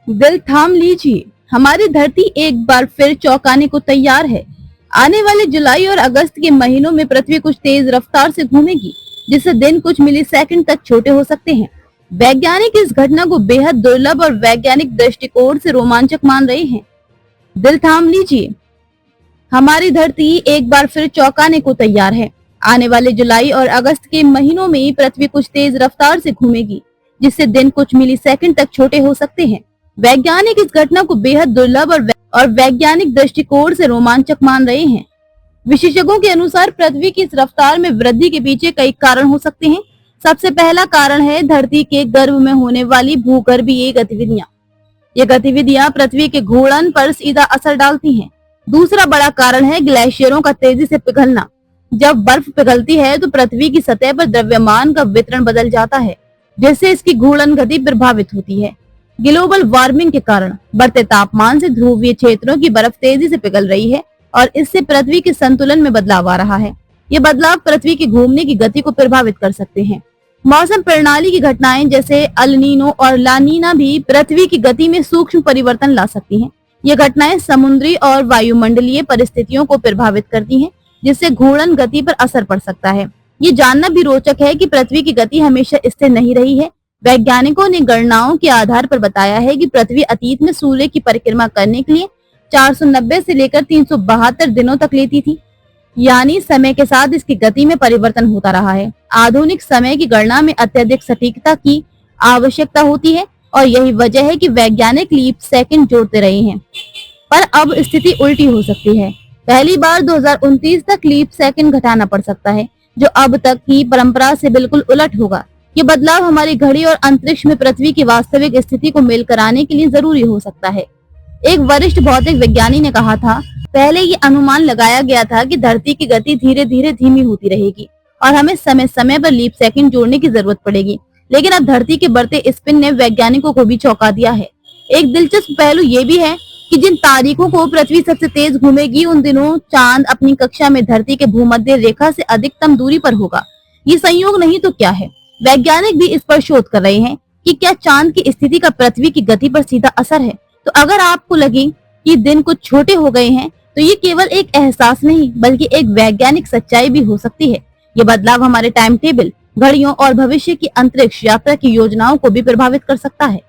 दिल थाम लीजिए, हमारी धरती एक बार फिर चौंकाने को तैयार है। आने वाले जुलाई और अगस्त के महीनों में पृथ्वी कुछ तेज रफ्तार से घूमेगी, जिससे दिन कुछ मिलीसेकंड तक छोटे हो सकते हैं। वैज्ञानिक इस घटना को बेहद दुर्लभ और वैज्ञानिक दृष्टिकोण से रोमांचक मान रहे हैं। दिल थाम लीजिए, हमारी धरती एक बार फिर चौंकाने को तैयार है। आने वाले जुलाई और अगस्त के महीनों में पृथ्वी कुछ तेज रफ्तार से घूमेगी, जिससे दिन कुछ मिलीसेकंड तक छोटे हो सकते हैं। वैज्ञानिक इस घटना को बेहद दुर्लभ और वैज्ञानिक दृष्टिकोण से रोमांचक मान रहे हैं। विशेषज्ञों के अनुसार पृथ्वी की इस रफ्तार में वृद्धि के पीछे कई कारण हो सकते हैं। सबसे पहला कारण है धरती के गर्भ में होने वाली भूगर्भीय गतिविधियां। ये गतिविधियां पृथ्वी के घूर्णन पर सीधा असर डालती हैं। दूसरा बड़ा कारण है ग्लेशियरों का तेजी से पिघलना। जब बर्फ पिघलती है तो पृथ्वी की सतह पर द्रव्यमान का वितरण बदल जाता है, जिससे इसकी घूर्णन गति प्रभावित होती है। ग्लोबल वार्मिंग के कारण बढ़ते तापमान से ध्रुवीय क्षेत्रों की बर्फ तेजी से पिघल रही है और इससे पृथ्वी के संतुलन में बदलाव आ रहा है। ये बदलाव पृथ्वी के घूमने की गति को प्रभावित कर सकते हैं। मौसम प्रणाली की घटनाएं जैसे अल नीनो और ला नीना भी पृथ्वी की गति में सूक्ष्म परिवर्तन ला सकती हैं। ये घटनाएं समुद्री और वायुमंडलीय परिस्थितियों को प्रभावित करती हैं, जिससे घूर्णन गति पर असर पड़ सकता है। ये जानना भी रोचक है कि पृथ्वी की गति हमेशा स्थिर नहीं रही है। वैज्ञानिकों ने गणनाओं के आधार पर बताया है कि पृथ्वी अतीत में सूर्य की परिक्रमा करने के लिए 490 से लेकर 372 दिनों तक लेती थी, यानी समय के साथ इसकी गति में परिवर्तन होता रहा है। आधुनिक समय की गणना में अत्यधिक सटीकता की आवश्यकता होती है और यही वजह है कि वैज्ञानिक लीप सेकंड जोड़ते रहे हैं। पर अब स्थिति उल्टी हो सकती है। पहली बार 2029 तक लीप सेकंड घटाना पड़ सकता है, जो अब तक की परंपरा से बिल्कुल उलट होगा। ये बदलाव हमारी घड़ी और अंतरिक्ष में पृथ्वी की वास्तविक स्थिति को मेल कराने के लिए जरूरी हो सकता है। एक वरिष्ठ भौतिक विज्ञानी ने कहा था, पहले ये अनुमान लगाया गया था कि धरती की गति धीरे धीरे धीमी होती रहेगी और हमें समय समय पर लीप सेकंड जोड़ने की जरूरत पड़ेगी, लेकिन अब धरती के बढ़ते स्पिन ने वैज्ञानिकों को भी चौंका दिया है। एक दिलचस्प पहलू ये भी है कि जिन तारीखों को पृथ्वी सबसे तेज घूमेगी, उन दिनों चांद अपनी कक्षा में धरती के भूमध्य रेखा से अधिकतम दूरी पर होगा। ये संयोग नहीं तो क्या है? वैज्ञानिक भी इस पर शोध कर रहे हैं कि क्या चांद की स्थिति का पृथ्वी की गति पर सीधा असर है। तो अगर आपको लगे कि दिन कुछ छोटे हो गए हैं, तो ये केवल एक एहसास नहीं बल्कि एक वैज्ञानिक सच्चाई भी हो सकती है। ये बदलाव हमारे टाइम टेबल, घड़ियों और भविष्य की अंतरिक्ष यात्रा की योजनाओं को भी प्रभावित कर सकता है।